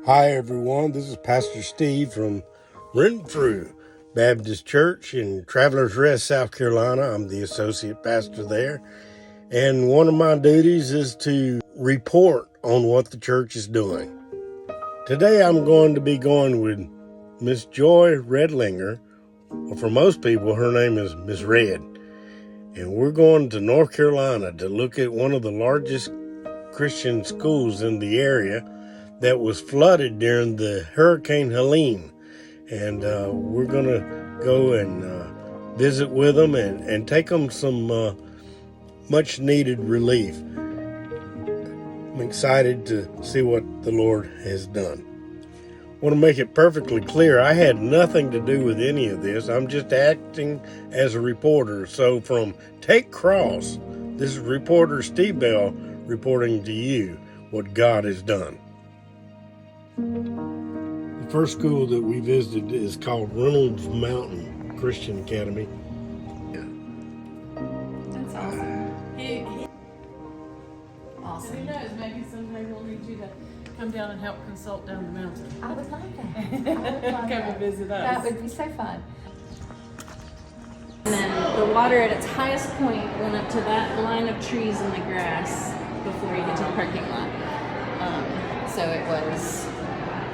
Hi everyone, this is Pastor Steve from Renfrew Baptist Church in Travelers Rest, South Carolina. I'm the associate pastor there, and one of my duties is to report on what the church is doing. Today I'm going to be going with Miss Joy Redlinger, or for most people her name is Miss Red, and we're going to North Carolina to look at one of the largest Christian schools in the area that was flooded during the Hurricane Helene. And we're going to go and visit with them and take them some much needed relief. I'm excited to see what the Lord has done. I want to make it perfectly clear, I had nothing to do with any of this. I'm just acting as a reporter. So from Take Cross, this is reporter Steve Bell reporting to you what God has done. The first school that we visited is called Reynolds Mountain Christian Academy. That's awesome. Awesome. Who knows, maybe someday we'll need you to come down and help consult down the mountain. I would love that. Come and visit us. That would be so fun. And then the water at its highest point went up to that line of trees in the grass before you get to the parking lot. So it was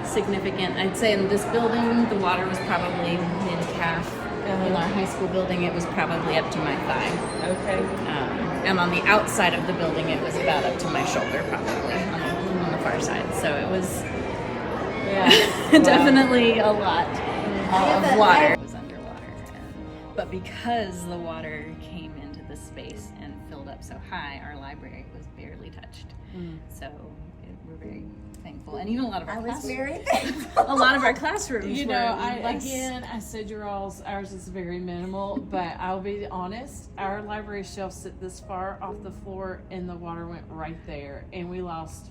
significant. I'd say in this building, the water was probably mid-calf. In our high school building, it was probably up to my thigh. Okay. And on the outside of the building, it was about up to my shoulder, probably, on the far side. So it was definitely a lot of water. It was underwater. But because the water came into the space and filled up so high, our library was barely touched. So we're very thankful, and even a lot of our a lot of our classrooms. You know, I said ours is very minimal, but I'll be honest. Our library shelves sit this far off the floor, and the water went right there, and we lost,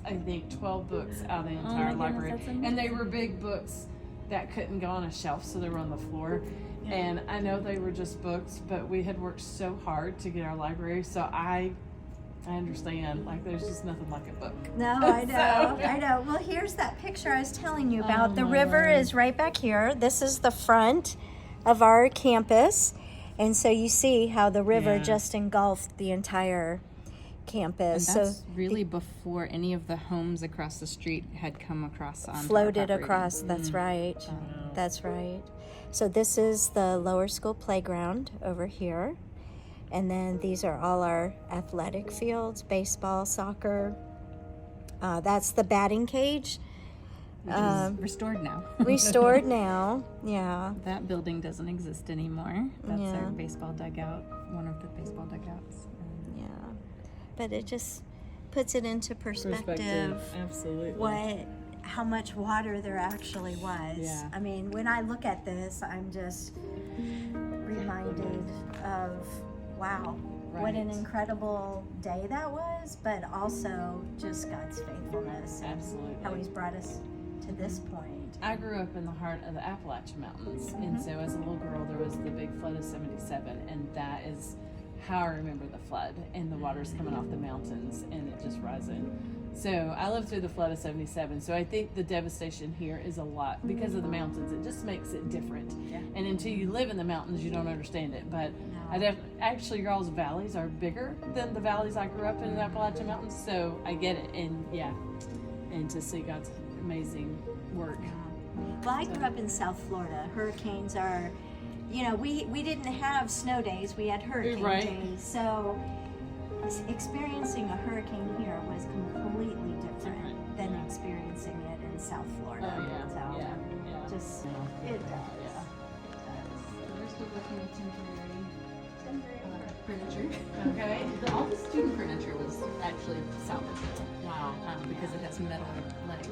I think, 12 books out of the entire library, and they were big books that couldn't go on a shelf, so they were on the floor. Yeah. And I know they were just books, but we had worked so hard to get our library, so I understand, like, there's just nothing like a book. No, I know, I know. Well, here's that picture I was telling you about. The river is right back here. This is the front of our campus. And so you see how the river just engulfed the entire campus. And that's really before any of the homes across the street had come across on floated across. That's right. That's right. So this is the lower school playground over here. And then these are all our athletic fields, baseball, soccer. That's the batting cage. Which is restored now. Restored now, yeah. That building doesn't exist anymore. That's our baseball dugout, one of the baseball dugouts. Yeah, but it just puts it into perspective. Absolutely. How much water there actually was. Yeah. I mean, when I look at this, I'm just reminded of, wow, what an incredible day that was, but also just God's faithfulness. Absolutely. How he's brought us to this point. I grew up in the heart of the Appalachian Mountains, and so as a little girl, there was the big flood of '77, and that is how I remember the flood, and the water's coming off the mountains, and it just rising. So I lived through the flood of '77, so I think the devastation here is a lot because of the mountains. It just makes it different. Yeah. And until you live in the mountains, you don't understand it. But actually, y'all's valleys are bigger than the valleys I grew up in the Appalachian Mountains, so I get it. And and to see God's amazing work. Well, I grew up in South Florida. Hurricanes are, we didn't have snow days. We had hurricane days. So experiencing a hurricane here was completely different than experiencing it in South Florida. Just it does. We're still working with temporary furniture. Okay. All the student furniture was actually salvageable. Wow. Because it has metal legs.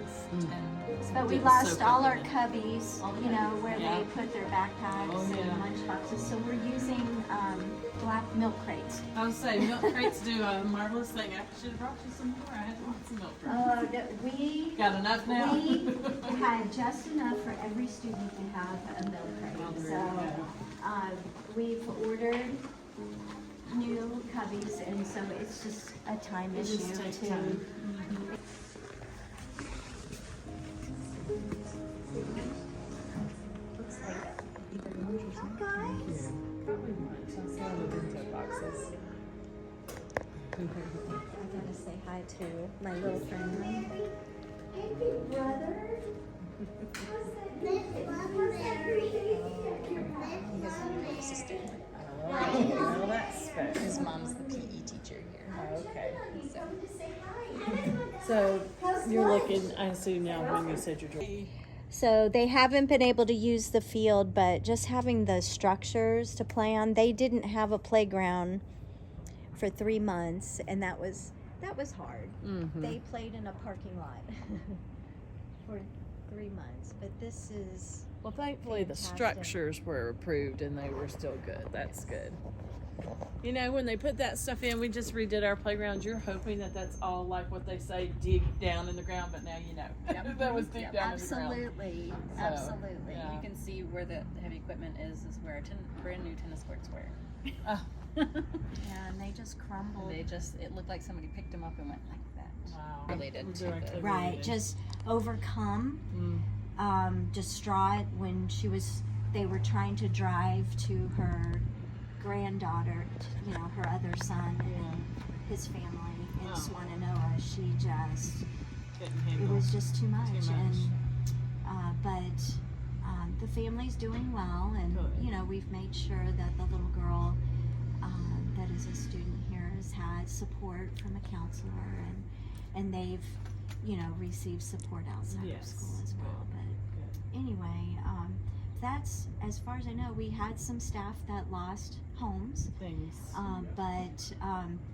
But we lost all our cubbies, where they put their backpacks and lunch boxes. So we're using black milk crates. I was saying, milk crates do a marvelous thing. I should have brought you some more. I had lots of milk crates. We got enough now? We had just enough for every student to have a milk crate. So we've ordered new cubbies, and so it's just a time issue too. gotta say hi to my little friend. Hey, brother. Oh, that's special. His mom's the PE teacher here. Okay. So, So you're looking, I assume now when you said you're driving. So they haven't been able to use the field, but just having the structures to play on. They didn't have a playground for 3 months, and that was hard. Mm-hmm. They played in a parking lot for 3 months, but this is Well, thankfully the fantastic. structures were approved and they were still good. That's good. You know, when they put that stuff in, we just redid our playground. You're hoping that that's all like what they say, dig down in the ground, but now you know. Yep. That was deep down absolutely, in the ground. absolutely. yeah. You can see where the heavy equipment is where our brand new tennis courts were. Oh, Yeah, and they just crumbled. It looked like somebody picked them up and went like that. wow. Related to Directly the- Right, related. just overcome, Mm. distraught when they were trying to drive to her granddaughter, you know, her other son and his family in Oh. Swananoa. She just, Couldn't it handle was just too much. Too much. And, but the family's doing well, and, Good. you know, we've made sure that the little girl that is a student here has had support from a counselor, and they've, you know, received support outside of Yes. school as well. Good. But anyway, that's, as far as I know, we had some staff that lost homes, Things. but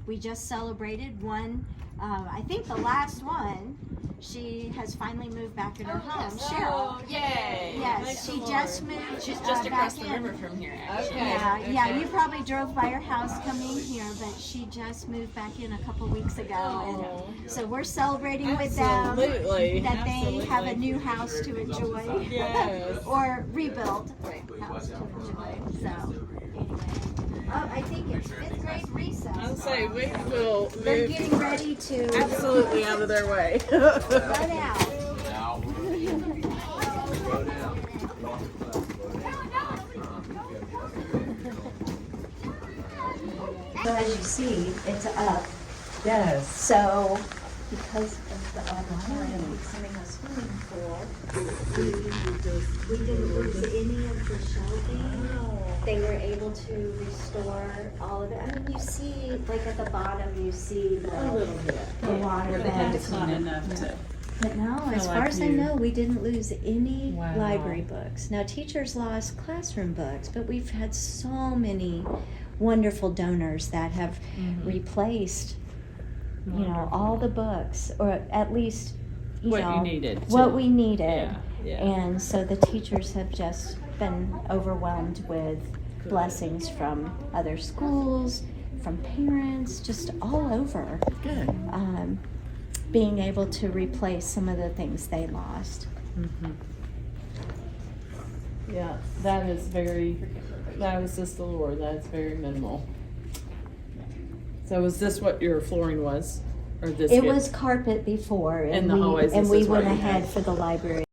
we just celebrated one. I think the last one, she has finally moved back in her home. Cheryl. Oh, yay! Yes, Thank she the just Lord. moved. She's just across back the in. river from here, actually. Okay. Yeah, you probably drove by her house coming here, but she just moved back in a couple weeks ago, Oh. and so we're celebrating with them Absolutely. that they have a Absolutely. new house to enjoy, Yes. or rebuilt house to enjoy. So anyway, I think it's fifth grade recess. I'll say we will They're move getting ready to absolutely out of their way. run out. So as you see, it's up. Yes. So because of the online becoming a swimming pool, we didn't lose any of the shelving. They were able to restore all of it. I mean, you see, like at the bottom, you see A little bit. the water Where they had to beds. clean Not it. enough to. But no, as Feel far like as I you- know, we didn't lose any Wow. library books. Now, teachers lost classroom books, but we've had so many wonderful donors that have replaced, you know, all the books, or at least, What you needed what to- we needed. Yeah. And so the teachers have just been overwhelmed with blessings from other schools, from parents, just all over. Good. Being able to replace some of the things they lost. Yeah, that is that was just the Lord. That's very minimal. So is this what your flooring was? Or this It was carpet before, In and the hallways, we this is what went you had. ahead for the library.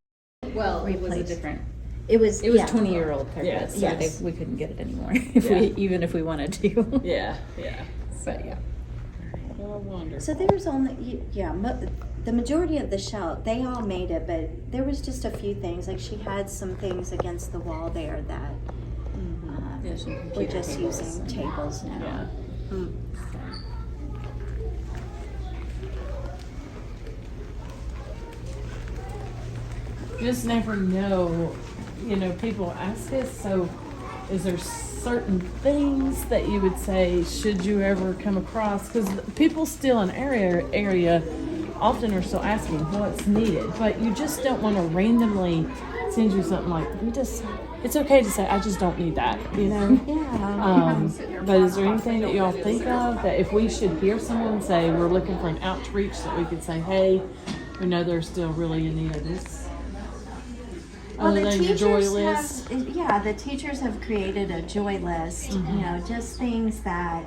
Well, it was a Replaced. different. It was 20-year-old carpet, Yes. so Yes. we couldn't get it anymore Yeah. even if we wanted to. Yeah. But yeah. Well, wonderful. So there was only the majority of the shelf. They all made it, but there was just a few things. Like she had some things against the wall there that Yeah, some we're computer just tables. using tables now. Yeah. Just never know. You know, people ask us, so is there certain things that you would say should you ever come across? Because people still in area often are still asking what's needed, but you just don't want to randomly send you something like, it's okay to say, I just don't need that, you know? Yeah. But is there anything that y'all think of that if we should hear someone say we're looking for an outreach that we could say, hey, we know they're still really in need of this? Well, Other the than your joy teachers list? have, the teachers have created a joy list, you know, just things that,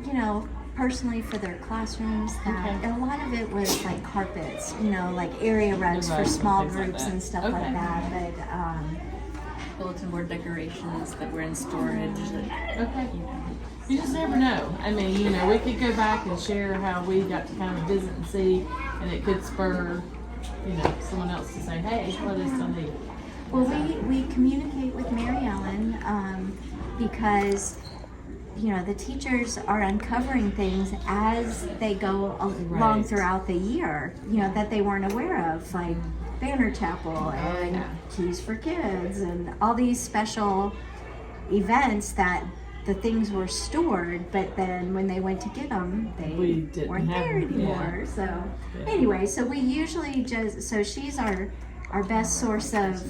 you know, personally for their classrooms, that, Okay. and a lot of it was like carpets, you know, like area rugs for Rugs and small things like groups that. and stuff Okay. like that, but, Bulletin board decorations that were in storage. Okay. You know. You just never know. I mean, you know, we could go back and share how we got to kind of visit and see, and it could spur, you know, someone else to say, hey, what is still need? Well, we communicate with Mary Ellen because, you know, the teachers are uncovering things as they go along throughout the year, you know, that they weren't aware of, like Banner Chapel and Keys for Kids and all these special events that the things were stored, but then when they went to get them, they weren't there anymore. So anyway, so we usually so she's our best source of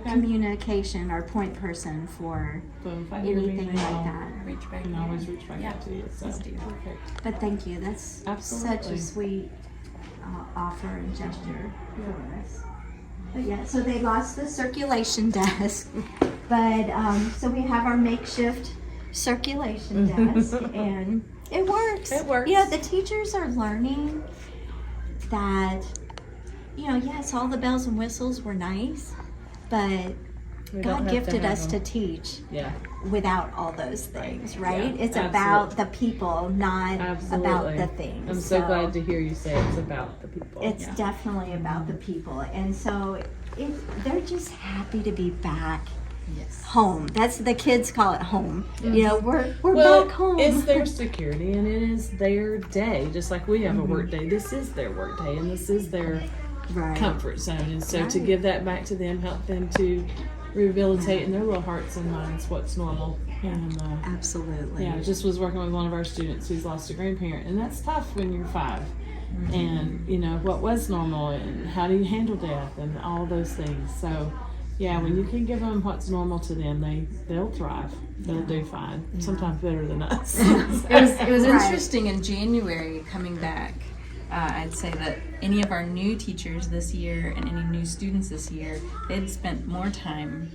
communication, our point person for anything like that. I can always reach back out to you. So. Perfect. But thank you. That's such a sweet offer and gesture for us. But yeah, so they lost the circulation desk, but so we have our makeshift circulation desk, and it works. It works. You know, the teachers are learning that, you know, yes, all the bells and whistles were nice, but God gifted us to teach without all those things, right? It's about the people, not about the things. I'm so glad to hear you say it's about the people. It's definitely about the people. And so they're just happy to be back home. That's the kids call it home. You know, we're back home. It's their security and it is their day, just like we have a work day. This is their work day and this is their comfort zone. And so to give that back to them, help them to rehabilitate in their little hearts and minds what's normal. And absolutely. Yeah, I just was working with one of our students who's lost a grandparent, and that's tough when you're 5. And you know what was normal and how do you handle death and all those things. So yeah, when you can give them what's normal to them, they'll thrive. They'll do fine. Sometimes better than us. It was interesting in January coming back. I'd say that any of our new teachers this year and any new students this year, they'd spent more time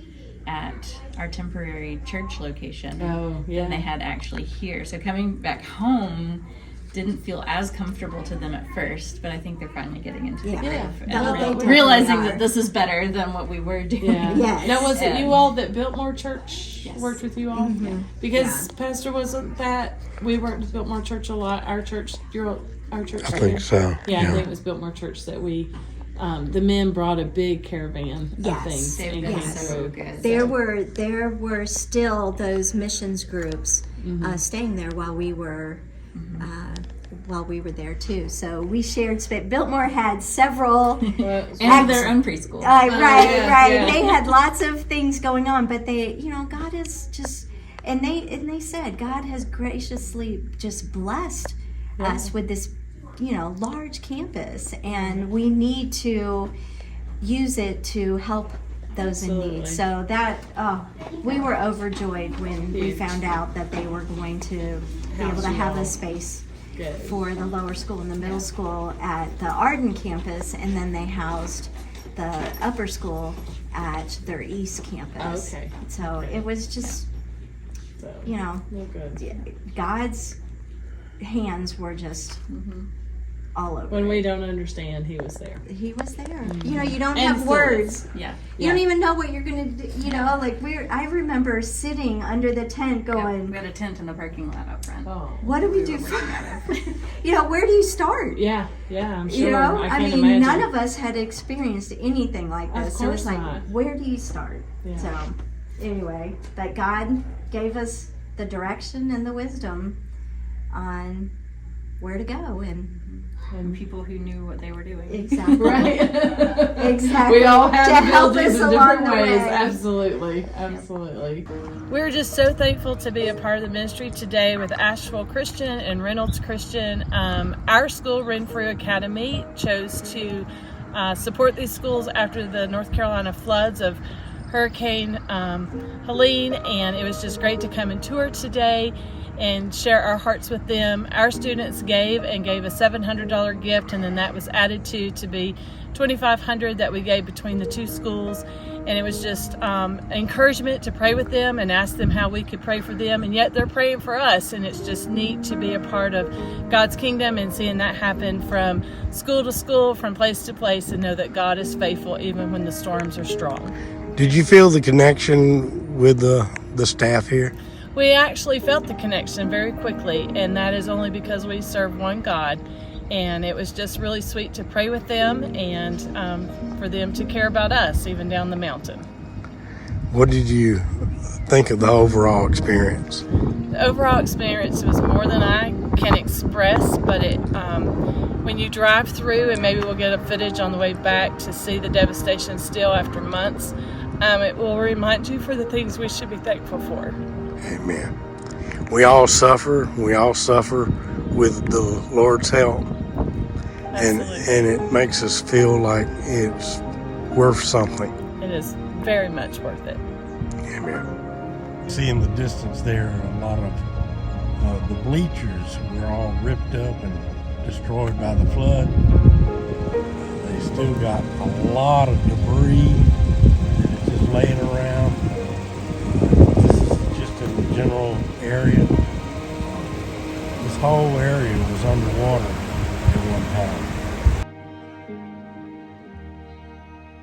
at our temporary church location than they had actually here. So coming back home didn't feel as comfortable to them at first, but I think they're finally getting into the groove and realizing that this is better than what we were doing. Now, was it you all that Biltmore Church worked with you all? Because Pastor, wasn't that we worked with Biltmore Church a lot? Our church, our church. I think so. Yeah, I think it was Biltmore Church that we. The men brought a big caravan of things and came through. There were still those missions groups staying there while we were there too. So we shared space. Biltmore had several and their own preschool. Right. They had lots of things going on, but they, you know, God is just, and they said God has graciously just blessed us with this, you know, large campus, and we need to use it to help those in need. So that we were overjoyed when we found out that they were going to be able to have a space for the lower school and the middle school at the Arden campus, and then they housed the upper school at their East campus. So it was just, you know, God's hands were just all over. When we don't understand, He was there. He was there. You know, you don't have words. You don't even know what you're gonna do. You know, like I remember sitting under the tent going. We had a tent in the parking lot out front. What do we do? You know, where do you start? Yeah, I'm sure. You know, I mean, imagine. None of us had experienced anything like this. So it's like, where do you start? So anyway, but God gave us the direction and the wisdom on where to go and people who knew what they were doing. Exactly. We all have abilities in different ways. Absolutely. We're just so thankful to be a part of the ministry today with Asheville Christian and Reynolds Christian. Our school, Renfrew Academy, chose to support these schools after the North Carolina floods of Hurricane Helene, and it was just great to come and tour today and share our hearts with them. Our students gave a $700 gift, and then that was added to be $2,500 that we gave between the two schools. And it was just encouragement to pray with them and ask them how we could pray for them, and yet they're praying for us. And it's just neat to be a part of God's kingdom and seeing that happen from school to school, from place to place, and know that God is faithful even when the storms are strong. Did you feel the connection with the staff here? We actually felt the connection very quickly, and that is only because we serve one God. And it was just really sweet to pray with them and for them to care about us, even down the mountain. What did you think of the overall experience? The overall experience was more than I can express, but when you drive through, and maybe we'll get a footage on the way back to see the devastation still after months, it will remind you for the things we should be thankful for. Amen. We all suffer. We all suffer with the Lord's help. And it makes us feel like it's worth something. It is very much worth it. Amen. See in the distance there, a lot of the bleachers were all ripped up and destroyed by the flood. They still got a lot of debris that is just laying around. This is just in the general area. This whole area was underwater at one time.